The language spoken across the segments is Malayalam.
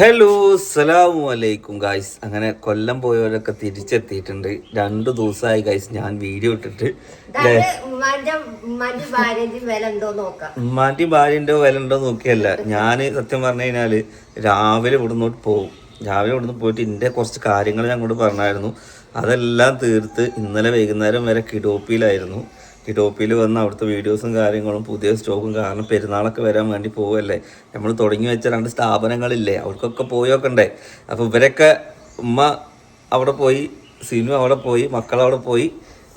ഹലോ അസ്സലാമു അലൈക്കും ഗായ്സ്. അങ്ങനെ കൊല്ലം പോയവരൊക്കെ തിരിച്ചെത്തിയിട്ടുണ്ട്. 2 ദിവസമായി ഗായ്സ് ഞാൻ വീഡിയോ ഇട്ടിട്ട്. ഉമ്മാന്റെ ഭാര്യന്റെ വില ഉണ്ടോ നോക്കിയല്ല, ഞാൻ സത്യം പറഞ്ഞു കഴിഞ്ഞാല് രാവിലെ ഇവിടുന്നോട്ട് പോകും. രാവിലെ ഇവിടുന്ന് പോയിട്ട് എൻ്റെ കുറച്ച് കാര്യങ്ങൾ ഞങ്ങളോട് പറഞ്ഞായിരുന്നു. അതെല്ലാം തീർത്ത് ഇന്നലെ വൈകുന്നേരം വരെ കിഡോപ്പിയിലായിരുന്നു. കിഡോപ്പിയിൽ വന്ന് അവിടുത്തെ വീഡിയോസും കാര്യങ്ങളും പുതിയ സ്റ്റോക്കും, കാരണം പെരുന്നാളൊക്കെ വരാൻ വേണ്ടി പോവല്ലേ. നമ്മൾ തുടങ്ങി വെച്ച 2 സ്ഥാപനങ്ങളില്ലേ, അവർക്കൊക്കെ പോയോക്കണ്ടേ. അപ്പോൾ ഇവരൊക്കെ ഉമ്മ അവിടെ പോയി, സിനു അവിടെ പോയി, മക്കളവിടെ പോയി,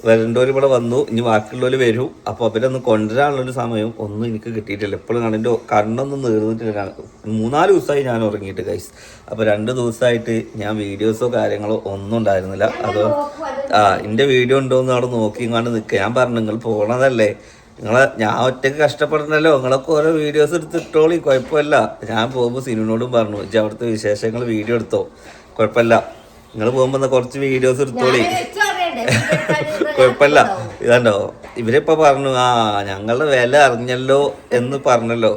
വരേണ്ടവർ ഇവിടെ വന്നു. ഇനി ബാക്കിയുള്ളവർ വരും. അപ്പോൾ അവരൊന്ന് കൊണ്ടുവരാനുള്ളൊരു സമയം ഒന്നും എനിക്ക് കിട്ടിയിട്ടില്ല. എപ്പോഴും കണ്ണിൻ്റെ കണ്ണൊന്നും നീർന്നിട്ടില്ല. 3-4 ദിവസമായി ഞാൻ ഉറങ്ങിയിട്ട് ഗൈസ്. അപ്പോൾ 2 ദിവസമായിട്ട് ഞാൻ വീഡിയോസോ കാര്യങ്ങളോ ഒന്നും ഉണ്ടായിരുന്നില്ല. അത് എൻ്റെ വീഡിയോ ഉണ്ടോയെന്ന് അവിടെ നോക്കിങ്ങാണ്ട് നിൽക്കുക. ഞാൻ പറഞ്ഞു, നിങ്ങൾ പോകണതല്ലേ, ഞാൻ ഒറ്റയ്ക്ക് കഷ്ടപ്പെടണല്ലോ, നിങ്ങളൊക്കെ ഓരോ വീഡിയോസ് എടുത്തിട്ടോളി, കുഴപ്പമില്ല. ഞാൻ പോകുമ്പോൾ സിനുവിനോടും പറഞ്ഞു, ഇജ്ജ് അവിടുത്തെ വിശേഷങ്ങൾ വീഡിയോ എടുത്തോ, കുഴപ്പമില്ല, നിങ്ങൾ പോകുമ്പോൾ കുറച്ച് വീഡിയോസ് എടുത്തോളി, കുഴപ്പമില്ല. ഇതാണ്ടോ ഇവരിപ്പോ പറഞ്ഞു, ഞങ്ങളുടെ വില അറിഞ്ഞല്ലോ എന്ന് പറഞ്ഞല്ലോ.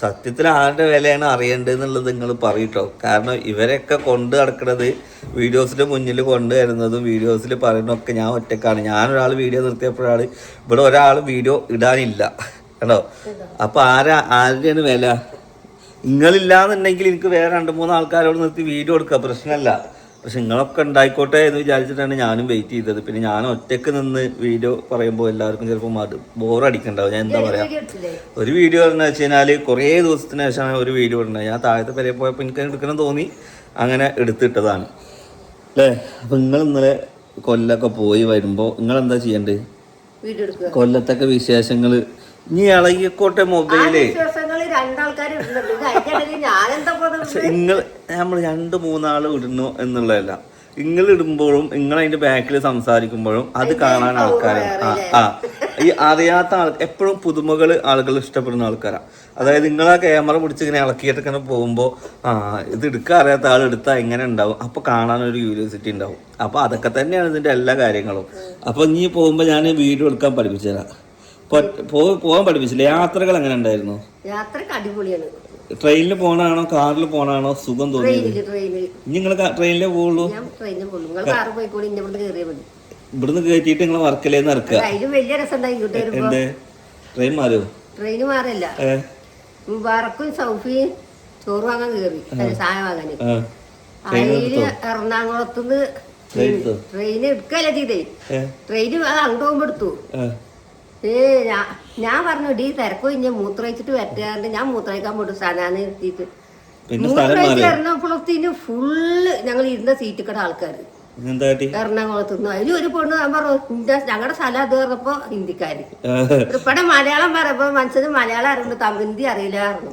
സത്യത്തിൽ ആരുടെ വിലയാണ് അറിയേണ്ടതെന്നുള്ളത് നിങ്ങൾ പറയട്ടോ. കാരണം ഇവരൊക്കെ കൊണ്ട് നടക്കുന്നത്, വീഡിയോസിൻ്റെ മുന്നിൽ കൊണ്ടുവരുന്നതും വീഡിയോസിൽ പറയുന്നതൊക്കെ ഞാൻ ഒറ്റക്കാണ്. ഞാനൊരാൾ വീഡിയോ നിർത്തിയപ്പോഴാണ് ഇവിടെ ഒരാൾ വീഡിയോ ഇടാനില്ല കേട്ടോ. അപ്പോൾ ആരുടെയാണ് വില? നിങ്ങളില്ലാന്നുണ്ടെങ്കിൽ എനിക്ക് വേറെ 2-3 ആൾക്കാരോട് നിർത്തി വീഡിയോ എടുക്കുക, പ്രശ്നമല്ല. പക്ഷെ നിങ്ങളൊക്കെ ഉണ്ടായിക്കോട്ടെ എന്ന് വിചാരിച്ചിട്ടാണ് ഞാനും വെയിറ്റ് ചെയ്തത്. പിന്നെ ഞാൻ ഒറ്റയ്ക്ക് നിന്ന് വീഡിയോ പറയുമ്പോൾ എല്ലാവർക്കും ചിലപ്പോൾ ബോറടിക്കണ്ടാവും. ഞാൻ എന്താ പറയുക, ഒരു വീഡിയോ എന്ന് വെച്ച് കഴിഞ്ഞാൽ കുറേ ദിവസത്തിന് ശേഷമാണ് ഒരു വീഡിയോ ഇടുന്നത്. ഞാൻ താഴത്തെ പേരെ പോയപ്പോൾ എനിക്ക് എടുക്കണം തോന്നി, അങ്ങനെ എടുത്തിട്ടതാണ് അല്ലേ. അപ്പം നിങ്ങൾ ഇന്നലെ കൊല്ലമൊക്കെ പോയി വരുമ്പോൾ നിങ്ങളെന്താ ചെയ്യേണ്ടത്? കൊല്ലത്തൊക്കെ വിശേഷങ്ങൾ ഇനി ഇളകിക്കോട്ടെ മൊബൈലേ. നിങ്ങൾ നമ്മൾ 2-3 ആൾ ഇടുന്നു എന്നുള്ളതല്ല, നിങ്ങൾ ഇടുമ്പോഴും നിങ്ങൾ അതിന്റെ ബാക്കിൽ സംസാരിക്കുമ്പോഴും അത് കാണാൻ ആൾക്കാരെ ഈ അറിയാത്ത എപ്പോഴും പുതുമകൾ ആളുകൾ ഇഷ്ടപ്പെടുന്ന ആൾക്കാരാണ്. അതായത് നിങ്ങൾ ആ ക്യാമറ പിടിച്ച് ഇങ്ങനെ ഇളക്കിയിട്ട് ഇങ്ങനെ പോകുമ്പോൾ ഇത് എടുക്കാൻ അറിയാത്ത ആൾ എടുത്താൽ എങ്ങനെ ഉണ്ടാവും, അപ്പോൾ കാണാനൊരു ക്യൂരിയോസിറ്റി ഉണ്ടാവും. അപ്പോൾ അതൊക്കെ തന്നെയാണ് ഇതിൻ്റെ എല്ലാ കാര്യങ്ങളും. അപ്പോൾ ഇനി പോകുമ്പോൾ ഞാൻ വീഡിയോ എടുക്കാൻ പഠിപ്പിച്ചു തരാം. പോകാൻ പഠിപ്പിച്ചില്ല. യാത്രകൾ എങ്ങനെ ഉണ്ടായിരുന്നു? യാത്രക്ക് അടിപൊളിയാണ്. ട്രെയിനിൽ പോണാണോ കാറിൽ പോണാണോ സുഖം തോന്നിയത്? നിങ്ങൾ ട്രെയിനിലേ പോകുള്ളൂ? ഇവിടുന്ന് കയറ്റിയിട്ട് നിങ്ങൾ വർക്കലേന്ന് ഇറക്കുക. എന്ത് ട്രെയിൻ മാറിയോ? ട്രെയിൻ മാറില്ല. മുബാറക്കും സൗഫിയും ചോറ് വാങ്ങാൻ കയറി, സാധനം വാങ്ങാന്. അതില് എറണാകുളത്തുനിന്ന് ട്രെയിൻ എടുക്കല്ലേ ചെയ്തേ. ട്രെയിന് അങ്ങോട്ട് പോകുമ്പോ എടുത്തു. ഞാൻ പറഞ്ഞു, ഡീ തിരക്കോ ഇഞ്ഞ മൂത്രയിച്ചിട്ട് വരട്ടാണ്ട് ഞാൻ മൂത്രയിക്കാൻ പോട്ടു സ്ഥാനാന്ന് നിർത്തിയിട്ട് എറണാകുളത്തിന് ഫുള്ള് ഞങ്ങൾ ഇരുന്ന സീറ്റ് കട ആൾക്കാര് എറണാകുളത്തുനിന്ന്. അതിൽ ഒരു പെണ്ണ് ഞാൻ പറഞ്ഞു, ഞങ്ങളുടെ സ്ഥലം അത് പറഞ്ഞപ്പോ ഹിന്ദിക്കാര്. ഇവിടെ മലയാളം പറയുമ്പോ മനസ്സിന് മലയാളം അറിയുമ്പോ ഹിന്ദി അറിയില്ല പറഞ്ഞു.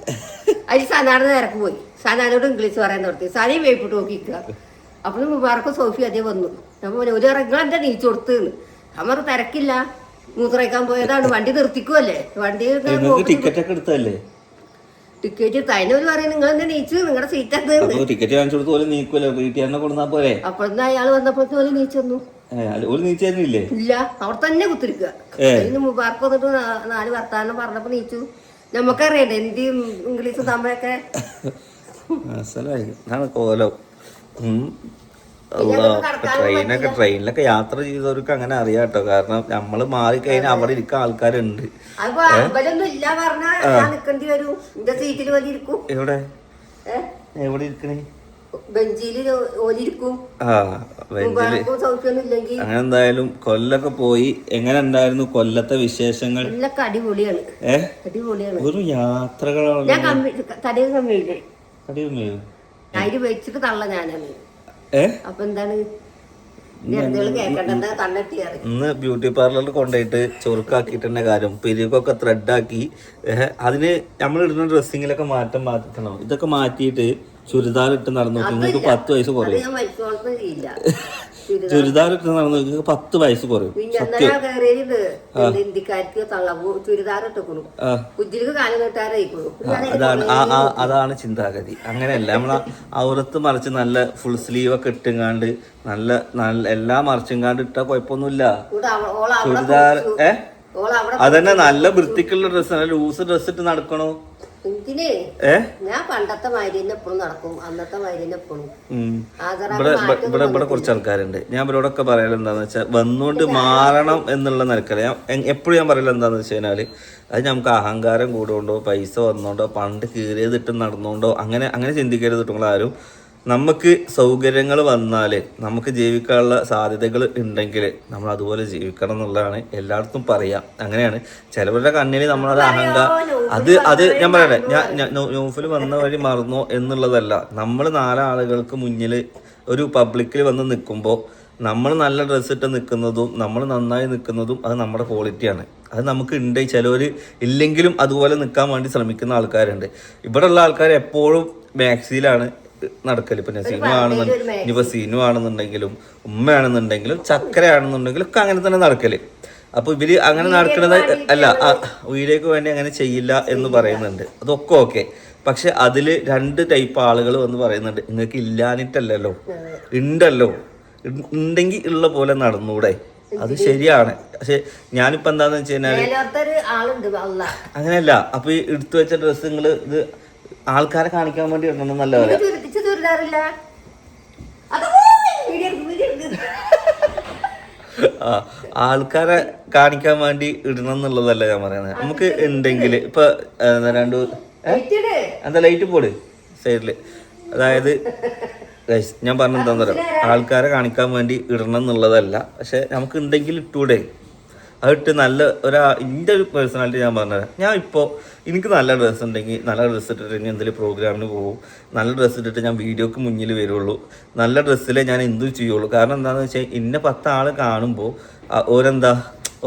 അതിൽ സനാട് തിരക്ക് പോയി. സനാനോട് ഇംഗ്ലീഷ് പറയാൻ നിർത്തി. സനയും വേപ്പിട്ട് നോക്കിക്കുക. അപ്പൊ മുബാറക്കും സോഫി അതേ വന്നു. ഞാൻ പറഞ്ഞു, ഒരു ഇറങ്ങാൻ നീച്ചു കൊടുത്തെന്ന്. അവർ തിരക്കില്ല, മൂത്രയിക്കാൻ പോയതാണ്, വണ്ടി നിർത്തിക്കുമല്ലേ. വണ്ടി ടിക്കറ്റ് തൈനോര് പറയും, നിങ്ങൾ എന്താ നീച്ചു, നിങ്ങളുടെ സീറ്റ് അപ്പോഴത്തെ അയാൾ വന്നപ്പോ നീച്ചു വന്നു. ഇല്ല, അവിടെ തന്നെ കുത്തിരിക്കുക. മുബാർക്ക് വന്നിട്ട് 4 വർത്താനം പറഞ്ഞപ്പോ നീച്ചു. നമുക്കറിയണ്ടേ ഹിന്ദി ഇംഗ്ലീഷ് തമിഴൊക്കെ. ട്രെയിനിലൊക്കെ യാത്ര ചെയ്തവർക്ക് അങ്ങനെ അറിയാം കേട്ടോ. കാരണം നമ്മള് മാറിക്കഴിഞ്ഞാൽ അവിടെ ഇരിക്കാൻ ആൾക്കാരുണ്ട്. എവിടെ എവിടെ ഇരിക്കണേ? അങ്ങനെ എന്തായാലും കൊല്ലൊക്കെ പോയി. എങ്ങനെ ഉണ്ടായിരുന്നു കൊല്ലത്തെ വിശേഷങ്ങൾ? അടിപൊളിയാണ്. ഒരു യാത്രകളാണ്. അതിന് വെച്ചിട്ട് തള്ള ഞാനാണ്. അപ്പൊ എന്താണ് ഇന്ന് ബ്യൂട്ടി പാർലറിൽ കൊണ്ടുപോയിട്ട് ചൊറുക്കാക്കിട്ടെന്നെ കാര്യം. പിരികൊക്കെ ത്രെഡാക്കി. അതിന് നമ്മൾ ഇടുന്ന ഡ്രസ്സിങ്ങിലൊക്കെ മാറ്റം മാറ്റണം. ഇതൊക്കെ മാറ്റിയിട്ട് ചുരിദാർ ഇട്ട് നടന്നു നോക്കി, നിങ്ങൾക്ക് 10 വയസ്സ് കുറയും. ചുരിദാർ ഇട്ട് നടന്നു നോക്കി, 10 വയസ്സ് കുറയും. അതാണ് ചിന്താഗതി. അങ്ങനെയല്ല, നമ്മളെ ഔറത്ത് മറിച്ച് നല്ല ഫുൾ സ്ലീവ് ഒക്കെ ഇട്ടുങ്ങാണ്ട് നല്ല എല്ലാം മറിച്ചുങ്ങാണ്ട് ഇട്ടാ കുഴപ്പമൊന്നുമില്ല. ചുരിദാർ അതന്നെ നല്ല വൃത്തിക്കുള്ള ഡ്രസ്സ്, നല്ല ലൂസ് ഡ്രസ് ഇട്ട് നടക്കണോ. എനിക്കിനെ ഞാൻ പണ്ടത്തെ മാതിരി തന്നെ എപ്പോഴും നടക്കും, അന്നത്തെ മാതിരി തന്നെ എപ്പോഴും. ഇവിടെ കുറച്ച് ആൾക്കാരുണ്ട്. ഞാൻ ഇവരോടൊക്കെ പറയല് എന്താന്ന് വെച്ചാൽ വന്നുകൊണ്ട് മാറണം എന്നുള്ള നിലക്കല്ല. ഞാൻ എപ്പോഴും ഞാൻ പറയല് എന്താന്ന് വെച്ച് കഴിഞ്ഞാല് അത് നമുക്ക് അഹങ്കാരം കൂടുകൊണ്ടോ പൈസ വന്നോണ്ടോ പണ്ട് കീറിയതിട്ട് നടന്നുകൊണ്ടോ അങ്ങനെ ചിന്തിക്കരുത് ആരും. നമുക്ക് സൗകര്യങ്ങൾ വന്നാൽ നമുക്ക് ജീവിക്കാനുള്ള സാധ്യതകൾ ഉണ്ടെങ്കിൽ നമ്മൾ അതുപോലെ ജീവിക്കണം എന്നുള്ളതാണ് എല്ലായിടത്തും പറയാം. അങ്ങനെയാണ് ചിലവരുടെ കണ്ണിൽ നമ്മളത് അത് ഞാൻ പറയട്ടെ, ഞാൻ ന്യൂഫിൽ വന്ന വഴി മറന്നോ എന്നുള്ളതല്ല. നമ്മൾ 4 ആളുകൾക്ക് മുന്നിൽ ഒരു പബ്ലിക്കിൽ വന്ന് നിൽക്കുമ്പോൾ നമ്മൾ നല്ല ഡ്രസ്സ് ഇട്ട് നിൽക്കുന്നതും നമ്മൾ നന്നായി നിൽക്കുന്നതും അത് നമ്മുടെ ക്വാളിറ്റിയാണ്. അത് നമുക്ക് ഉണ്ട്. ചിലവർ ഇല്ലെങ്കിലും അതുപോലെ നിൽക്കാൻ വേണ്ടി ശ്രമിക്കുന്ന ആൾക്കാരുണ്ട്. ഇവിടെയുള്ള ആൾക്കാർ എപ്പോഴും മാക്സിയിലാണ് നടക്കല്. ഇപ്പൊ നസീനു ആണെന്നുണ്ടെങ്കിൽ ഇനിയിപ്പോ സീനു ആണെന്നുണ്ടെങ്കിലും ഉമ്മയാണെന്നുണ്ടെങ്കിലും ചക്കരയാണെന്നുണ്ടെങ്കിലും ഒക്കെ അങ്ങനെ തന്നെ നടക്കല്. അപ്പൊ ഇവര് അങ്ങനെ നടക്കുന്നത് അല്ല, വീഡിയോക്ക് വേണ്ടി അങ്ങനെ ചെയ്യില്ല എന്ന് പറയുന്നുണ്ട്. അതൊക്കെ ഓക്കെ. പക്ഷെ അതില് 2 ടൈപ്പ് ആളുകൾ വന്ന് പറയുന്നുണ്ട്, നിങ്ങൾക്ക് ഇല്ലാനിട്ടല്ലോ, ഉണ്ടല്ലോ, ഉണ്ടെങ്കിൽ ഉള്ള പോലെ നടന്നൂടെ. അത് ശരിയാണ്. പക്ഷെ ഞാനിപ്പോ എന്താന്ന് വെച്ച് കഴിഞ്ഞാല് അങ്ങനെയല്ല. അപ്പൊ ഈ എടുത്തു വെച്ച ഡ്രസ്സ് നിങ്ങള് ഇത് ആൾക്കാരെ കാണിക്കാൻ വേണ്ടി ഇടണം എന്നല്ല പറയാ. ആൾക്കാരെ കാണിക്കാൻ വേണ്ടി ഇടണം എന്നുള്ളതല്ല ഞാൻ പറയുന്നത്. നമുക്ക് ഉണ്ടെങ്കിൽ ഇപ്പൊ എന്താ ലൈറ്റ് പോട് സൈഡില്, അതായത് ഞാൻ പറഞ്ഞെന്താന്ന് പറയാം, ആൾക്കാരെ കാണിക്കാൻ വേണ്ടി ഇടണം എന്നുള്ളതല്ല. പക്ഷെ നമുക്ക് ഉണ്ടെങ്കിൽ ഇട്ടൂടെ. അതിട്ട് നല്ല എൻ്റെ ഒരു പേഴ്സണാലിറ്റി ഞാൻ പറഞ്ഞുതരാം. ഞാൻ ഇപ്പോൾ എനിക്ക് നല്ല ഡ്രസ്സ് ഉണ്ടെങ്കിൽ നല്ല ഡ്രസ്സ് ഇട്ടിട്ട് ഇനി എന്തെങ്കിലും പ്രോഗ്രാമിന് പോകും, നല്ല ഡ്രസ്സ് ഇട്ടിട്ട് ഞാൻ വീഡിയോക്ക് മുന്നിൽ വരുള്ളൂ, നല്ല ഡ്രസ്സിലേ ഞാൻ എന്തും ചെയ്യുള്ളൂ. കാരണം എന്താണെന്ന് വെച്ചാൽ ഇന്നെ 10 ആൾ കാണുമ്പോൾ ഓരെന്താ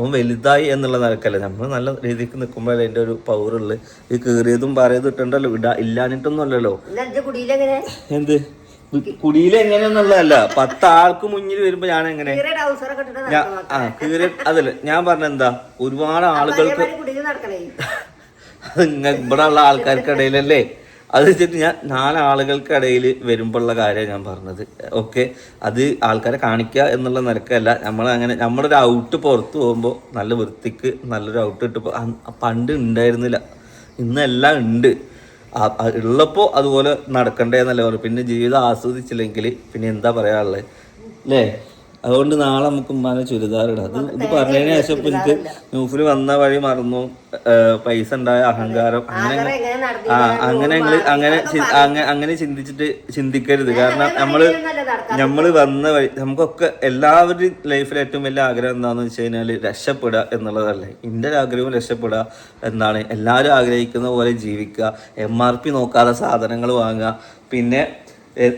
ഓൻ വലുതായി എന്നുള്ള നിലക്കല്ല, നമ്മൾ നല്ല രീതിക്ക് നിൽക്കുമ്പോഴേ അതിൻ്റെ ഒരു പവറുള്ളു. ഈ കീറിയതും പറയതും ഇട്ടുണ്ടല്ലോ, ഇല്ലാഞ്ഞിട്ടൊന്നും അല്ലല്ലോ. എന്ത് കുടിയിൽ എങ്ങനെയൊന്നുള്ളതല്ല, 10 ആൾക്ക് മുന്നിൽ വരുമ്പോ ഞാൻ എങ്ങനെ കീറി അതല്ല ഞാൻ പറഞ്ഞെന്താ, ഒരുപാട് ആളുകൾക്ക് അത് ഇവിടെ ഉള്ള ആൾക്കാർക്കിടയിലല്ലേ, അത് വെച്ചിട്ട് ഞാൻ 4 ആളുകൾക്കിടയിൽ വരുമ്പോഴുള്ള കാര്യം ഞാൻ പറഞ്ഞത്. ഓക്കെ, അത് ആൾക്കാരെ കാണിക്കുക എന്നുള്ള നിരക്കല്ല. നമ്മളൊരു ഔട്ട് പുറത്ത് പോകുമ്പോൾ നല്ല വൃത്തിക്ക് നല്ലൊരു ഔട്ട് ഇട്ടപ്പോൾ പണ്ട് ഉണ്ടായിരുന്നില്ല, ഇന്നെല്ലാം ഉണ്ട്. ഉള്ളപ്പോൾ അതുപോലെ നടക്കണ്ടേ എന്നല്ല പറയും. പിന്നെ ജീവിതം ആസ്വദിച്ചില്ലെങ്കിൽ പിന്നെ എന്താ പറയാനുള്ളത് അല്ലേ? അതുകൊണ്ട് നാളെ നമുക്ക് ഉമ്മാനെ ചുരിദാറിടാം. ഇത് പറഞ്ഞതിന് ശേഷം ഇപ്പൊ എനിക്ക് ന്യൂസിൽ വന്ന വഴി മറന്നു, പൈസ ഉണ്ടായ അഹങ്കാരം, അങ്ങനെ ചിന്തിക്കരുത്. കാരണം നമ്മള് വന്ന വഴി നമുക്കൊക്കെ എല്ലാവരുടെയും ലൈഫിൽ ഏറ്റവും വലിയ ആഗ്രഹം എന്താണെന്ന് വെച്ച് കഴിഞ്ഞാൽ രക്ഷപ്പെടുക എന്നുള്ളതല്ലേ. എൻ്റെ ഒരു ആഗ്രഹവും രക്ഷപ്പെടുക എന്താണ്, എല്ലാവരും ആഗ്രഹിക്കുന്ന പോലെ ജീവിക്കുക, MRP നോക്കാതെ സാധനങ്ങൾ വാങ്ങുക, പിന്നെ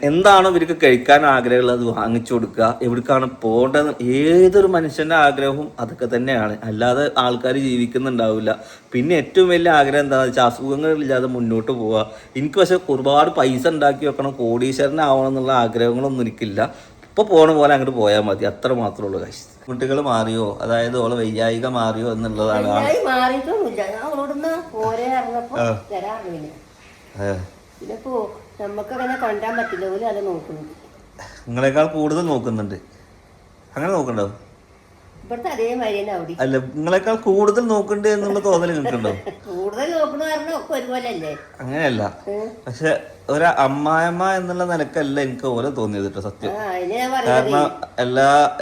എന്താണോ ഇവർക്ക് കഴിക്കാൻ ആഗ്രഹമുള്ളത് അത് വാങ്ങിച്ചു കൊടുക്കുക, എവിടേക്കാണ് പോകേണ്ടത് ഏതൊരു മനുഷ്യൻ്റെ ആഗ്രഹവും അതൊക്കെ തന്നെയാണ്. അല്ലാതെ ആൾക്കാർ ജീവിക്കുന്നുണ്ടാവില്ല. പിന്നെ ഏറ്റവും വലിയ ആഗ്രഹം എന്താണെന്ന് വെച്ചാൽ അസുഖങ്ങളില്ലാതെ മുന്നോട്ട് പോവുക. എനിക്ക് പക്ഷെ ഒരുപാട് പൈസ ഉണ്ടാക്കി വെക്കണം, കോടീശ്വരനാവണം എന്നുള്ള ആഗ്രഹങ്ങളൊന്നും എനിക്കില്ല. ഇപ്പോൾ പോണ പോലെ അങ്ങോട്ട് പോയാൽ മതി, അത്ര മാത്രമേ ഉള്ളൂ. കുട്ടികൾ മാറിയോ, അതായത് ഓളെ വൈകായിക മാറിയോ എന്നുള്ളതാണ്. നിങ്ങളെക്കാൾ കൂടുതൽ നോക്കുന്നുണ്ട്, അങ്ങനെ നോക്കണ്ടോ? അല്ല, നിങ്ങളെക്കാൾ കൂടുതൽ നോക്കണ്ട് എന്നുള്ള തോന്നൽ നിൽക്കണ്ടോ? അങ്ങനെയല്ല, പക്ഷെ ഒരു അമ്മായിമ്മ എന്നുള്ള നിലക്കല്ല എനിക്ക് ഓരോ തോന്നിയത് കേട്ടോ, സത്യം. കാരണം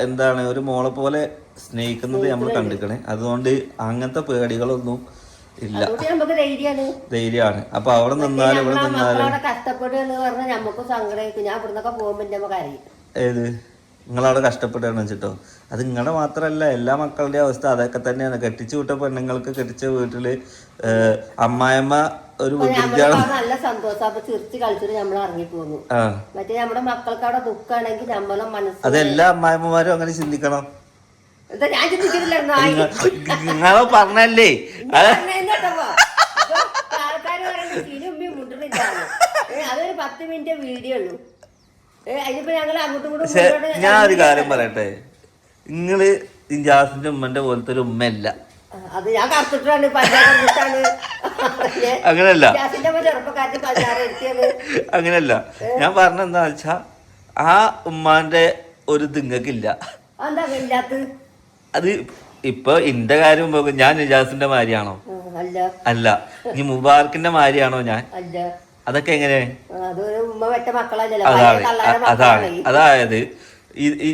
എന്താണ് ഒരു മോളെ പോലെ സ്നേഹിക്കുന്നത് നമ്മൾ കണ്ടിക്കണേ. അതുകൊണ്ട് അങ്ങനത്തെ പേടികളൊന്നും ഇല്ല, ധൈര്യമാണ്. അപ്പൊ അവിടെ നിന്നാലും ഇവിടെ നിന്നാലും ഏത് നിങ്ങളവിടെ കഷ്ടപ്പെടുകയാണെന്ന് വെച്ചിട്ടോ, അത് നിങ്ങളുടെ മാത്രമല്ല എല്ലാ മക്കളുടെ അവസ്ഥ അതൊക്കെ തന്നെയാണ്. കെട്ടിച്ചു വിട്ട പെണ്ണുങ്ങൾക്ക് കെട്ടിച്ച വീട്ടില് അമ്മായിമ്മ ഒരു വികൃതിയാണ്. നല്ല സന്തോഷം, അപ്പൊ ചിരിച്ച് കളിച്ചിട്ട് നമ്മൾ ഇറങ്ങി പോകുന്നു. മറ്റേ നമ്മുടെ മക്കൾക്ക് അവിടെ ദുഃഖാണെങ്കിൽ നമ്മളെ മനസ്സിൽ അതെല്ലാ അമ്മായിമ്മമാരും അങ്ങനെ ചിന്തിക്കണം. ഞാൻ ചിന്തിക്കുന്നില്ല, നിങ്ങളോ പറഞ്ഞല്ലേ ആൾക്കാര് പറയുന്നത് സിനിമ മുണ്ടില്ല, അതൊരു 10 മിനിറ്റ് വീഡിയോ ഉള്ളൂ. അതിനിപ്പോ ഞങ്ങൾ അങ്ങോട്ടും ഇങ്ങോട്ടും. ഞാൻ ഒരു കാര്യം പറയട്ടെ, നിങ്ങള് ജാസിന്റെ ഉമ്മന്റെ പോലത്തെ ഒരു ഉമ്മയല്ല. അത് ഞാൻ കറുത്തിട്ടാണ്, പഞ്ചായത്താണ്. അങ്ങനല്ല, ചെറുപ്പക്കാരന് പഞ്ചായത്ത്. അങ്ങനല്ല, ഞാൻ പറഞ്ഞെന്താ വെച്ചാ ആ ഉമ്മാന്റെ ഒരു തിങ്ങക്കില്ല. എന്താ ഇല്ലാത്ത? അത് ഇപ്പൊ ഇന്റെ കാര്യം പോകും, ഞാൻ നിജാസിന്റെ മാരിയാണോ? അല്ല അല്ല. ഇനി മുബാറക്കിന്റെ മാരിയാണോ ഞാൻ? അല്ല. അതൊക്കെ എങ്ങനെ? അതൊരു ഉമ്മ വെച്ച മക്കളല്ലല്ലോ. അതാണ്. അതായത്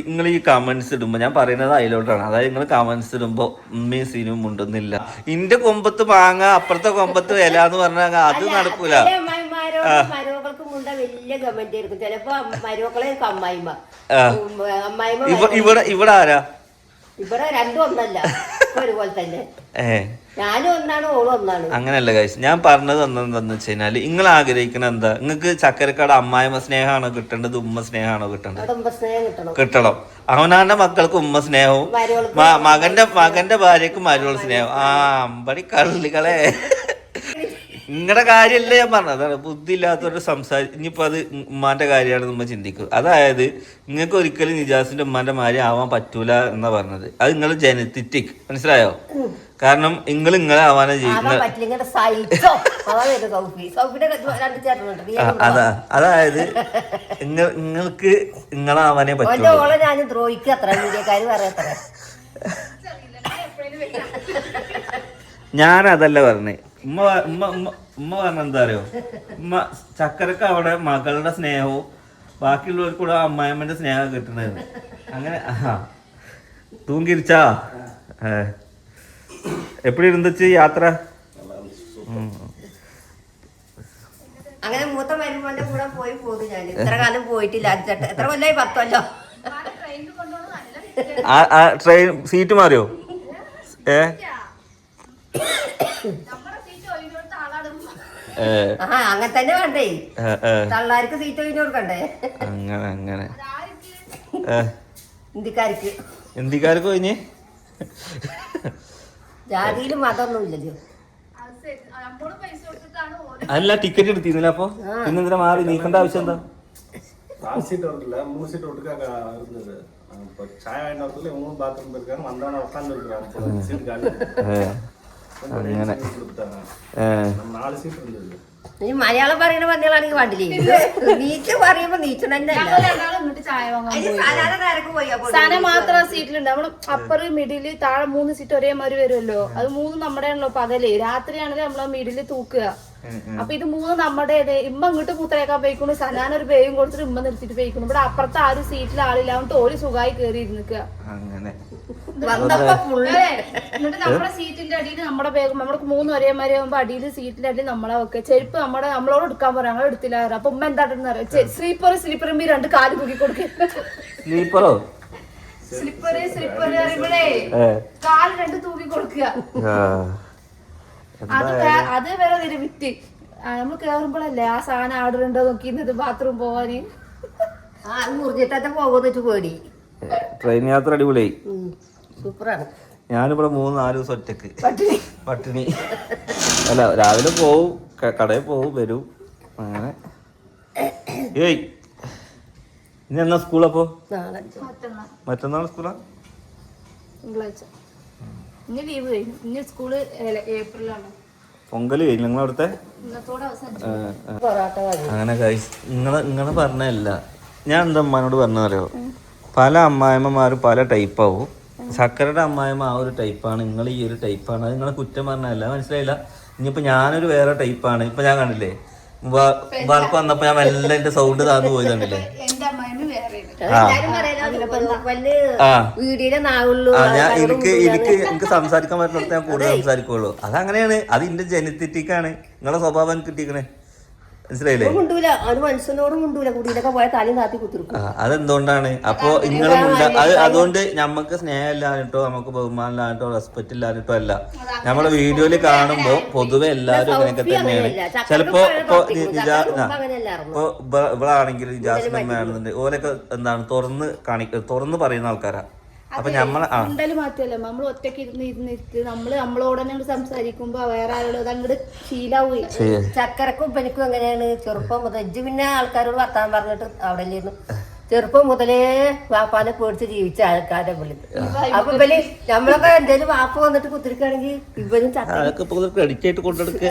നിങ്ങൾ ഈ കമന്റ്സ് ഇടുമ്പോ, ഞാൻ പറയുന്നത് അതിലോട്ടാണ്, അതായത് നിങ്ങൾ കമന്റ്സ് ഇടുമ്പോ ഉമ്മയും സീനും മുണ്ടുന്നില്ല, ഇന്റെ കൊമ്പത്ത് മാങ്ങ അപ്പുറത്തെ കൊമ്പത്ത് വില എന്ന് പറഞ്ഞാൽ അത് നടക്കൂല. മരുമക്കൾക്ക് മുണ്ട വലിയ കമന്റ് ആയിരിക്കും. ചിലപ്പോ മരുമക്കളെ അമ്മായിമ്മ ഇവിടെ ആരാ? ഇവിടെ രണ്ടും ഒന്നല്ല, ഒരുപോലെ തന്നെ. ഞാനും ഒന്നാണ്, ഓളും ഒന്നാണ്. അങ്ങനെയല്ല ഗൈസ്, ഞാൻ പറഞ്ഞത് എന്താന്ന് വെച്ച് കഴിഞ്ഞാല് നിങ്ങൾ ആഗ്രഹിക്കണ എന്താ? നിങ്ങൾക്ക് ചക്കരക്കാട് അമ്മായിമ്മ സ്നേഹമാണോ കിട്ടേണ്ടത്, ഉമ്മ സ്നേഹമാണോ കിട്ടേണ്ടത്? കിട്ടണം. അവനാന്റെ മക്കൾക്ക് ഉമ്മ സ്നേഹവും മകന്റെ ഭാര്യക്ക് മരുവൾ സ്നേഹവും. അമ്പടി കള്ളികളെ, നിങ്ങളുടെ കാര്യമല്ലേ ഞാൻ പറഞ്ഞത്. അതാണ് ബുദ്ധി ഇല്ലാത്തവരുടെ ഇനിയിപ്പോൾ അത് ഉമ്മാന്റെ കാര്യമാണ് നമ്മൾ ചിന്തിക്കുക. അതായത് നിങ്ങൾക്ക് ഒരിക്കലും നിജാസിന്റെ ഉമ്മാന്റെ മാതിരി ആവാൻ പറ്റൂല എന്നാ പറഞ്ഞത്. അത് നിങ്ങൾ ജനറ്റിക്, മനസ്സിലായോ? കാരണം നിങ്ങളെ ആവാനാ അതാ. അതായത് നിങ്ങൾക്ക് നിങ്ങളാവാനേ പറ്റുള്ളൂ. ഞാനതല്ല പറഞ്ഞേ. ഉമ്മ പറഞ്ഞ എന്താ അറിയോ? ഉമ്മ ചക്കരക്ക് അവിടെ മകളുടെ സ്നേഹവും ബാക്കിയുള്ളവർക്ക് കൂടെ അമ്മായിമ്മന്റെ സ്നേഹം കിട്ടണത്. അങ്ങനെ തൂങ്കിരിച്ചാ എപ്പടി ഇരുந்துச்சு യാത്ര? അങ്ങനെ മൂത്ത മരുമോന്റെ കൂടെ പോയി പോകും ഞാൻ. ഇത്ര കാലം പോയിട്ടില്ല. എത്ര കൊല്ലായി? 10 കൊല്ലോ. ട്രെയിൻ സീറ്റ് മാറിയോ? അങ്ങനെ തന്നെ വേണ്ടേ, തള്ളാർക്ക് സീറ്റ് ഒഴിഞ്ഞു കൊടുക്കണ്ടേ? അങ്ങനെ ഹിന്ദിക്കാർക്ക് കഴിഞ്ഞ് ജാതിയിലും മതമൊന്നും ഇല്ലല്ലോ. അല്ല, ടിക്കറ്റ് എടുത്തിരുന്നില്ല. അപ്പൊ പിന്നെന്തിനാ മാറി നീക്കേണ്ട ആവശ്യം എന്താ? അങ്ങനെ നീ മലയാളം പറയുന്ന പന്നികളാണെങ്കിൽ വണ്ടിയില്ലേ, നീച്ച് പറയുമ്പോ നീച്ചണ സന മാത്രം സീറ്റിലുണ്ട്. നമ്മള് അപ്പറ് മിഡില് താഴെ 3 സീറ്റ് ഒരേമാതിരി വരുമല്ലോ. അത് 3 നമ്മുടെ ആണല്ലോ പകല്. രാത്രിയാണെങ്കിൽ നമ്മള് മിഡില് തൂക്കുക. അപ്പൊ ഇത് 3 നമ്മുടെ. ഇമ്മ ഇങ്ങോട്ട് മൂത്രയേക്കാൻ പോയിക്കൊണ്ട് സനാന ഒരു പേയും കൊടുത്തിട്ട് ഇമ്മ നിർത്തിട്ട് പോയിക്കുന്നു. ഇവിടെ അപ്പുറത്തെ ആ ഒരു സീറ്റിൽ ആളില്ലാണ്ട് ഓര് സുഖമായി കയറി ഇരുന്നിക്കുക. എന്നിട്ട് നമ്മുടെ സീറ്റിന്റെ അടിയിൽ നമ്മുടെ ബാഗ്, നമ്മുടെ 3 ഒരേമാതിരി ആകുമ്പോ അടിയിൽ സീറ്റിന്റെ അടിയിൽ നമ്മളെ വെക്കുക. ചെരുപ്പ് നമ്മളോട് എടുക്കാൻ പറയാം, ഞങ്ങൾ എടുത്തില്ല. അപ്പൊ ഉമ്മ എന്താട്ടെന്ന് അറിയാം, സ്ലീപ്പറും 2 കാല് തൂക്കി കൊടുക്കുക. സ്ലിപ്പർ അറിയുമ്പോഴേ കാല് 2 തൂക്കി കൊടുക്കുക. അത് വേറെ ഒരു വിറ്റ്. നമ്മള് കേറുമ്പോഴല്ലേ ആ സാധനം ആർഡർ ഉണ്ടോ നോക്കിയിരുന്നത് ബാത്റൂം പോവാന്. മുറിഞ്ഞിട്ടൊക്കെ പോകുന്ന വെച്ച് പേടി. ട്രെയിൻ യാത്ര അടിപൊളിയായി, സൂപ്പറാണ്. ഞാനിവിടെ 3-4 ദിവസം ഒറ്റക്ക് പട്ടിണി. അല്ല, രാവിലെ പോവും, കടയിൽ പോവും, വരും, അങ്ങനെ. ഏയ് ഇനി എന്നാ സ്കൂളപ്പോ? മറ്റന്നാൾ സ്കൂളാ? തിങ്കളാഴ്ച. ഇനി ലീവ് കഴിഞ്ഞു. ഇനി സ്കൂള് ഏപ്രിലാണ്. പൊങ്കല് കഴിഞ്ഞു നിങ്ങളവിടുത്തെ? അങ്ങനെ നിങ്ങളെ പറഞ്ഞല്ല, ഞാൻ എന്താ അമ്മാനോട് പറഞ്ഞറിയോ, പല അമ്മായിമ്മമാരും പല ടൈപ്പാവും. ചക്കരയുടെ അമ്മായിമ്മ ആ ഒരു ടൈപ്പാണ്, നിങ്ങൾ ഈ ഒരു ടൈപ്പാണ്. അത് നിങ്ങളെ കുറ്റം പറഞ്ഞല്ല, മനസ്സിലായില്ല. ഇനിയിപ്പോ ഞാനൊരു വേറെ ടൈപ്പാണ്. ഇപ്പൊ ഞാൻ കണ്ടില്ലേ വർക്ക് വന്നപ്പോ ഞാൻ മെല്ലെ എന്റെ സൗണ്ട് താന്നു പോയി കണ്ടില്ലേ. എനിക്ക് സംസാരിക്കാൻ പറ്റുന്നിടത്ത് ഞാൻ കൂടുതൽ സംസാരിക്കുള്ളൂ. അതങ്ങനെയാണ്, അത് എന്റെ ജനറ്റിക്കാണ്. നിങ്ങളെ സ്വഭാവം കിട്ടിക്കണേ, മനസ്സിലായില്ലേ? അതെന്തുകൊണ്ടാണ്? അപ്പൊ നിങ്ങള് അതുകൊണ്ട് ഞമ്മക്ക് സ്നേഹം ഇല്ലാഞ്ഞിട്ടോ നമുക്ക് ബഹുമാനം ഇല്ലാഞ്ഞിട്ടോ റെസ്പെക്ട് ഇല്ലാഞ്ഞിട്ടോ അല്ല. നമ്മളെ വീഡിയോയില് കാണുമ്പോ പൊതുവെ എല്ലാരും അങ്ങനെയൊക്കെ തന്നെയാണ്. ചിലപ്പോ ഇപ്പൊ ഇവളാണെങ്കിൽ നിജാസിന്റെ അമ്മയാണെന്നുണ്ട്, ഓലൊക്കെ എന്താണ് തുറന്ന് പറയുന്ന ആൾക്കാരാ. അപ്പൊ നമ്മള് മാറ്റല്ല, നമ്മൾ ഒറ്റക്ക് ഇരുന്നിട്ട് നമ്മളോട് തന്നെ സംസാരിക്കുമ്പോ വേറെ ആരോട് അങ്ങോട്ട് ശീലാവുകയും. ചക്കരക്കും ഉപ്പനിക്കും അങ്ങനെയാണ്. ചെറുപ്പം മുതൽ പിന്നെ ആൾക്കാരോട് വർത്താനം പറഞ്ഞിട്ട് അവിടെ ഇല്ലായിരുന്നു. ചെറുപ്പം മുതലേ വാപ്പാനെ പേടിച്ച് ജീവിച്ച ആൾക്കാരെ വിളി. അപ്പൊ ഇവല് നമ്മളൊക്കെ എന്തേലും വാപ്പ വന്നിട്ട് കുത്തിരിക്കുകയാണെങ്കിൽ ഇവനും ക്രെഡിറ്റ് ആയിട്ട് കൊണ്ടെടുക്കുക.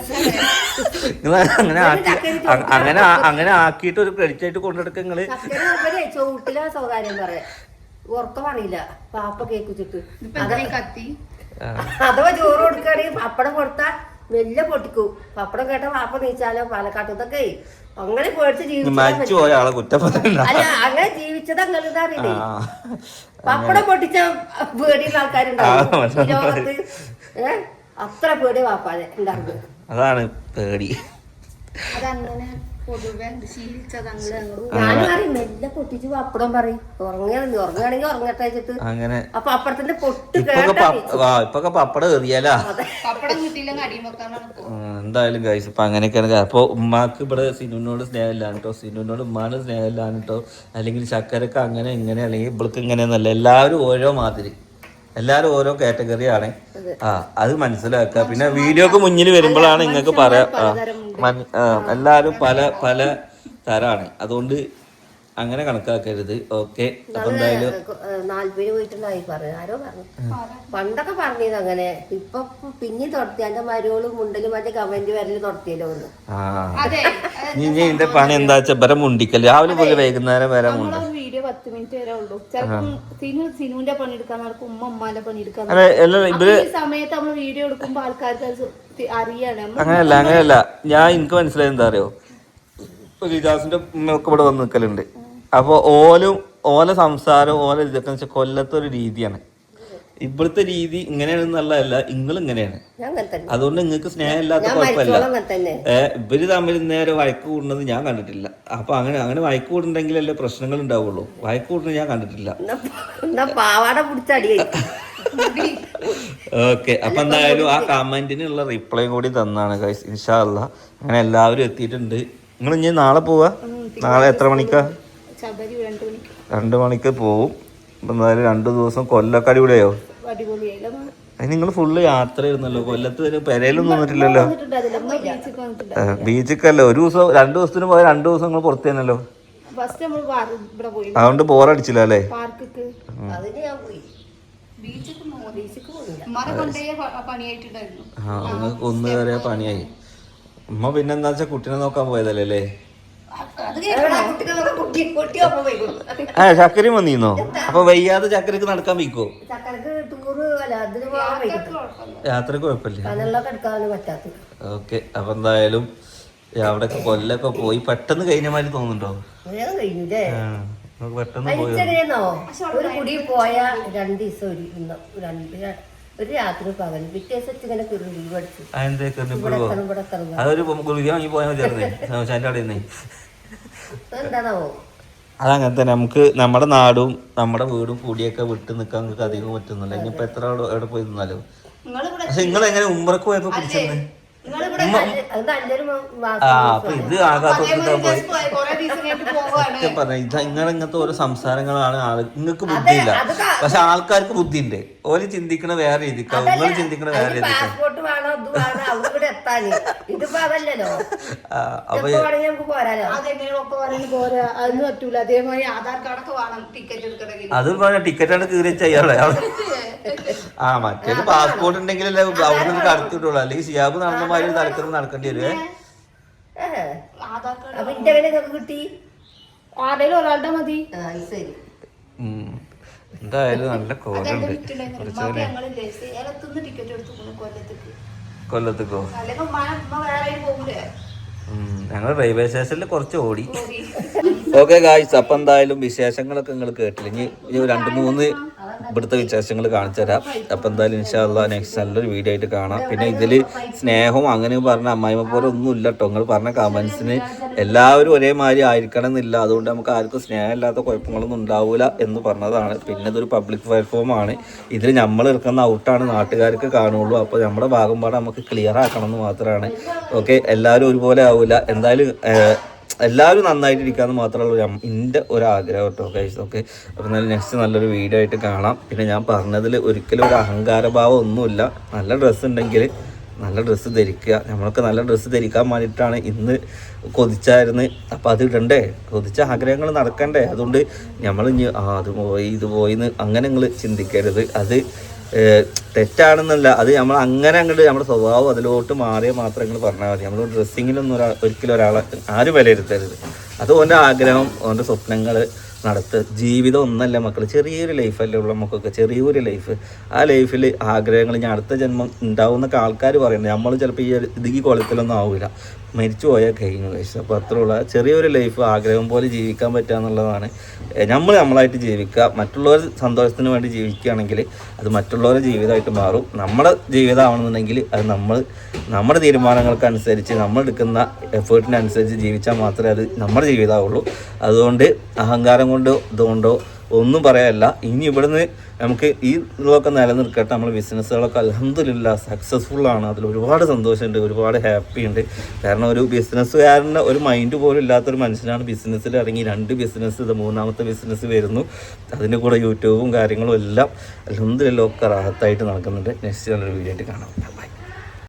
അങ്ങനെ ആക്കിയിട്ട് ഒരു ക്രെഡിറ്റ് ആയിട്ട് കൊണ്ടെടുക്കുക. നിങ്ങള് ചോട്ടിലെ സൗകാര്യം പറയാം, ഉറക്കം അറിയില്ല. പാപ്പ കേക്കുച്ചിട്ട് അഥവാ ചോറ് കൊടുക്കുകയാണെങ്കിൽ പപ്പടം കൊടുത്താൽ മെല്ലെ പൊട്ടിക്കും. പപ്പടം കേട്ട വാപ്പ നീച്ചാലോ പാലക്കാട്ടത്തൊക്കെ അങ്ങനെ പേടിച്ച് മരിച്ചു പോയ ആളെ കുറ്റപ്പെടുത്തണ്ട. അല്ല അങ്ങനെ ജീവിച്ചത് അങ്ങനെ അറിയില്ലേ. പപ്പടം പൊട്ടിച്ച പേടിയുള്ള ആൾക്കാരുണ്ടാവും ഈ ലോകത്ത്. അത്ര പേടി വാപ്പാതെ ഉണ്ടാകുന്നത്. അതാണ് പേടി. അതങ്ങനെ പൊതുവെ ശീലിച്ചത് ഞാനും പറയും മെല്ലെ പൊട്ടിച്ച് പപ്പടം പറയും. ഉറങ്ങുകയാണെങ്കിൽ ഉറങ്ങട്ടെ വെച്ചിട്ട് അങ്ങനെ. അപ്പൊ അപ്പുറത്തിന്റെ പൊട്ട് ഇപ്പൊക്കെ പപ്പടം എറിയാലാ. പപ്പടം കിട്ടിയില്ലെങ്കിൽ അടിയും വെക്കാനാണ്. എന്തായാലും ഗൈസ് ഇപ്പൊ അങ്ങനെയൊക്കെയാണ്. അപ്പൊ ഉമ്മാക്ക് ഇവിടെ സിനുവിനോട് സ്നേഹമില്ലാണ് കേട്ടോ, സിനുവിനോട് ഉമ്മാന് സ്നേഹമില്ലാണ് കേട്ടോ, അല്ലെങ്കിൽ ചക്കരക്ക് അങ്ങനെ ഇങ്ങനെ, അല്ലെങ്കിൽ ഇവൾക്ക് ഇങ്ങനെയൊന്നല്ല. എല്ലാവരും ഓരോ മാതിരി, എല്ലാരും ഓരോ കാറ്റഗറി ആണ്. അത് മനസ്സിലാക്കുക. പിന്നെ വീഡിയോക്ക് മുന്നിൽ വരുമ്പോഴാണ് നിങ്ങൾക്ക് പറയാം. എല്ലാരും പല പല തരാണ്, അതുകൊണ്ട് അങ്ങനെ കണക്കാക്കരുത്. ഓക്കെ. അപ്പൊ എന്തായാലും 40 പോയിട്ടുണ്ടായി പറഞ്ഞു. ആരോ പറഞ്ഞു പണ്ടൊക്കെ പറഞ്ഞത് അങ്ങനെ. ഇപ്പൊ പിന്നെ തുടത്തി എന്റെ മരോളും മുണ്ടലും മറ്റേ കമന്റ് വരല് തുടത്തിയല്ലോ ഒന്ന്. നീ ഇതിന്റെ പണി എന്താ വെച്ചാ ബരം മുണ്ടിക്കൽ രാവിലെ പോലെ വൈകുന്നേരം വരെ മുണ്ട്. വീഡിയോ 10 മിനിറ്റ് വരെ ഉള്ളൂ. ചിലപ്പം സിനുവിന്റെ പണിയെടുക്കാൻ നടക്കും, ഉമ്മാന്റെ പണിയെടുക്കാൻ. ഈ സമയത്ത് നമ്മള് വീഡിയോ എടുക്കുമ്പോ ആൾക്കാർക്ക് അറിയാണ്. അങ്ങനെയല്ല ഞാൻ എനിക്ക് മനസ്സിലായത് എന്താ അറിയോ, റിജാസിന്റെ ഉമ്മയൊക്കെ ഇവിടെ വന്ന് നിൽക്കലുണ്ട്. അപ്പൊ ഓല സംസാരം ഓല ഇതൊക്കെ വെച്ചാൽ കൊല്ലത്തൊരു രീതിയാണ്. ഇവിടുത്തെ രീതി ഇങ്ങനെയാണെന്നുള്ളതല്ല, നിങ്ങൾ ഇങ്ങനെയാണ്. അതുകൊണ്ട് നിങ്ങൾക്ക് സ്നേഹമില്ലാത്ത കുഴപ്പമില്ല. ഇവര് തമ്മിൽ നേരെ വഴക്ക് കൂടുന്നത് ഞാൻ കണ്ടിട്ടില്ല. അപ്പൊ അങ്ങനെ വഴക്ക് കൂടുണ്ടെങ്കിലല്ലേ പ്രശ്നങ്ങൾ ഉണ്ടാവുള്ളൂ. വഴക്ക് കൂടുന്നത് ഞാൻ കണ്ടിട്ടില്ല. ഓക്കെ. അപ്പൊ എന്തായാലും ആ കമന്റിനുള്ള റിപ്ലൈയും കൂടി തന്നാണ് ഗൈസ്. ഇൻഷാ അല്ലാ അങ്ങനെ എല്ലാവരും എത്തിയിട്ടുണ്ട്. നിങ്ങൾ ഇനി നാളെ പോവാ? നാളെ എത്ര മണിക്കാ? 2 മണിക്ക് പോവും. എന്തായാലും 2 ദിവസം കൊല്ലൊക്കെ അടിപൊളിയായോ? അതിന് നിങ്ങൾ ഫുള്ള് യാത്ര ആയിരുന്നല്ലോ. കൊല്ലത്ത് പെരയിലൊന്നും വന്നിട്ടില്ലല്ലോ. ബീച്ചിക്കല്ല ഒരു ദിവസം 2 ദിവസത്തിന് പോയ 2 ദിവസം നിങ്ങൾ പുറത്തു തന്നെയല്ലോ. അതുകൊണ്ട് ബോറടിച്ചില്ല അല്ലേ? നിങ്ങൾക്ക് ഒന്ന് കയറിയ പണിയായി. ഉമ്മ പിന്നെന്താ വെച്ചാ കുട്ടീനെ നോക്കാൻ പോയതല്ലേ അല്ലേ? ചക്കരയും വന്നീന്നോ? അപ്പൊ വയ്യാതെ ചക്കരക്ക് നടക്കാൻ വയ്ക്കോ? യാത്രക്ക് കുഴപ്പമില്ല. ഓക്കെ. അപ്പൊ എന്തായാലും അവിടെയൊക്കെ കൊല്ലൊക്കെ പോയി പെട്ടെന്ന് കഴിഞ്ഞ മാതിരി തോന്നുന്നുണ്ടോ? പെട്ടെന്ന് ഒരു കുടി പോയ 2 ദിവസം ഒരു രാത്രി പകൽ പിറ്റേസം ഇങ്ങനെ ലീവ് അടിച്ചു. അതൊരു ഗുളിക വാങ്ങി പോയാൽ മതിയായിരുന്നേ. എന്താണാവോ അതങ്ങനെ തന്നെ. നമുക്ക് നമ്മുടെ നാടും നമ്മുടെ വീടും കൂടിയൊക്കെ വിട്ട് നിൽക്കാൻ നിങ്ങൾക്ക് അധികം പറ്റുന്നില്ല. ഇനിയിപ്പോ എത്ര എവിടെ പോയി നിന്നാലോ. പക്ഷെ നിങ്ങൾ എങ്ങനെ ഉംറക്ക് പോയപ്പോ പിടിച്ചത്? അപ്പൊ ഇത് ആകാത്ത പറഞ്ഞ ഇങ്ങനത്തെ ഓരോ സംസാരങ്ങളാണ് നിങ്ങൾക്ക് ബുദ്ധിയില്ല. പക്ഷെ ആൾക്കാർക്ക് ബുദ്ധിയുണ്ട്. ഓര് ചിന്തിക്കണ വേറെ രീതിക്കാവും, നിങ്ങൾ ചിന്തിക്കണ വേറെ രീതിക്കാവും. അത് ടിക്കറ്റാണ് കീറി ചെയ്യാളെ. മറ്റേത് പാസ്പോർട്ട് ഉണ്ടെങ്കിലല്ലേ അവിടെ കടത്തിട്ടുള്ളൂ. അല്ലെങ്കിൽ സിയാബ് നടന്നമാര് തലക്കൊന്നും നടക്കേണ്ടി വരുവേ. എന്തായാലും നല്ല കോലുണ്ട്. കൊല്ലത്തേക്കോ? ഞങ്ങൾ റെയിൽവേ സ്റ്റേഷനിൽ കുറച്ച് ഓടി. ഓക്കെ ഗായ്സ്, അപ്പം എന്തായാലും വിശേഷങ്ങളൊക്കെ നിങ്ങൾ കേട്ടില്ല. ഇനി 2-3 ഇവിടുത്തെ വിശേഷങ്ങൾ കാണിച്ചു തരാം. അപ്പം എന്തായാലും ഇൻഷാ അല്ലാ നെക്സ്റ്റ് നല്ലൊരു വീഡിയോ ആയിട്ട് കാണാം. പിന്നെ ഇതിൽ സ്നേഹവും അങ്ങനെ പറഞ്ഞ അമ്മായിമ്മ പോലെ ഒന്നും ഇല്ല കേട്ടോ. നിങ്ങൾ പറഞ്ഞ കമൻസിന് എല്ലാവരും ഒരേമാതിരി ആയിരിക്കണം എന്നില്ല. അതുകൊണ്ട് നമുക്ക് ആർക്കും സ്നേഹമില്ലാത്ത കുഴപ്പങ്ങളൊന്നും ഉണ്ടാവില്ല എന്ന് പറഞ്ഞതാണ്. പിന്നെ ഇതൊരു പബ്ലിക് പ്ലാറ്റ്ഫോമാണ്. ഇതിൽ നമ്മൾ എടുക്കുന്ന ഔട്ടാണ് നാട്ടുകാർക്ക് കാണുള്ളൂ. അപ്പോൾ നമ്മുടെ ഭാഗം പാടെ നമുക്ക് ക്ലിയർ ആക്കണം എന്ന് മാത്രമാണ്. ഓക്കെ. എല്ലാവരും ഒരുപോലെ ആവില്ല. എന്തായാലും എല്ലാവരും നന്നായിട്ടിരിക്കാമെന്ന് മാത്രമല്ല എൻ്റെ ഒരാഗ്രഹം കേട്ടോ ഗൈസ്. ഓക്കെ. അപ്പോൾ എന്നാലും നെക്സ്റ്റ് നല്ലൊരു വീഡിയോ ആയിട്ട് കാണാം. പിന്നെ ഞാൻ പറഞ്ഞതിൽ ഒരിക്കലും ഒരു അഹങ്കാരഭാവം ഒന്നുമില്ല. നല്ല ഡ്രസ്സ് ഉണ്ടെങ്കിൽ നല്ല ഡ്രസ്സ് ധരിക്കുക. നമ്മൾക്ക് നല്ല ഡ്രസ്സ് ധരിക്കാൻ വേണ്ടിയിട്ടാണ് ഇന്ന് കൊതിച്ചായിരുന്നു. അപ്പോൾ അത് ഇടണ്ടേ, കൊതിച്ച ആഗ്രഹങ്ങൾ നടക്കണ്ടേ. അതുകൊണ്ട് നമ്മൾ ഇനി അത് പോയി ഇത് പോയിന്ന് അങ്ങനെ നിങ്ങൾ ചിന്തിക്കരുത്. അത് തെറ്റാണെന്നല്ല, അത് നമ്മൾ അങ്ങനെ അങ്ങോട്ട് നമ്മുടെ സ്വഭാവം അതിലോട്ട് മാറിയാൽ മാത്രം നിങ്ങൾ പറഞ്ഞാൽ മതി. നമ്മൾ ഡ്രസ്സിങ്ങിലൊന്നും ഒരിക്കലും ഒരാളെ ആരും വിലയിരുത്തരുത്. അത് ഓൻ്റെ ആഗ്രഹം, ഓൻ്റെ സ്വപ്നങ്ങൾ നടത്തുക. ജീവിതം ഒന്നല്ല മക്കൾ, ചെറിയൊരു ലൈഫല്ലേ ഉള്ള നമുക്കൊക്കെ, ചെറിയൊരു ലൈഫ്. ആ ലൈഫിൽ ആഗ്രഹങ്ങൾ ഞാൻ അടുത്ത ജന്മം ഉണ്ടാവുന്നൊക്കെ ആൾക്കാർ പറയുന്നത്, നമ്മൾ ചിലപ്പോൾ ഈ കുളത്തിലൊന്നും ആവില്ല, മരിച്ചു പോയാൽ കഴിഞ്ഞു കഴിച്ചു. അപ്പോൾ അത്രയുള്ള ചെറിയൊരു ലൈഫ് ആഗ്രഹം പോലെ ജീവിക്കാൻ പറ്റുക എന്നുള്ളതാണ്. നമ്മളായിട്ട് ജീവിക്കുക, മറ്റുള്ളവർ സന്തോഷത്തിന് വേണ്ടി ജീവിക്കുകയാണെങ്കിൽ അത് മറ്റുള്ളവരുടെ ജീവിതമായിട്ട് മാറും. നമ്മുടെ ജീവിതമാണെന്നുണ്ടെങ്കിൽ അത് നമ്മുടെ തീരുമാനങ്ങൾക്കനുസരിച്ച് നമ്മൾ എടുക്കുന്ന എഫേർട്ടിനനുസരിച്ച് ജീവിച്ചാൽ മാത്രമേ അത് നമ്മുടെ ജീവിതമാവുള്ളൂ. അതുകൊണ്ട് അഹങ്കാരം കൊണ്ടോ ഇതുകൊണ്ടോ ഒന്നും പറയാനല്ല. ഇനി ഇവിടുന്ന് നമുക്ക് ഈ ഇതൊക്കെ നിലനിൽക്കട്ടെ. നമ്മൾ ബിസിനസ്സുകളൊക്കെ അൽഹംദുലില്ലാ സക്സസ്ഫുള്ളാണ്. അതിൽ ഒരുപാട് സന്തോഷമുണ്ട്, ഒരുപാട് ഹാപ്പി ഉണ്ട്. കാരണം ഒരു ബിസിനസ്സുകാരൻ്റെ ഒരു മൈൻഡ് പോലും ഇല്ലാത്തൊരു മനുഷ്യനാണ് ബിസിനസ്സിൽ ഇറങ്ങി 2 ബിസിനസ്, ഇത് 3ാമത്തെ ബിസിനസ് വരുന്നു. അതിൻ്റെ കൂടെ യൂട്യൂബും കാര്യങ്ങളും എല്ലാം അൽഹംദുലില്ലാ ഒക്കെ റാഹത്തായിട്ട് നടക്കുന്നുണ്ട്. നെക്സ്റ്റ് നല്ലൊരു വീഡിയോ ആയിട്ട് കാണാം. ബൈ.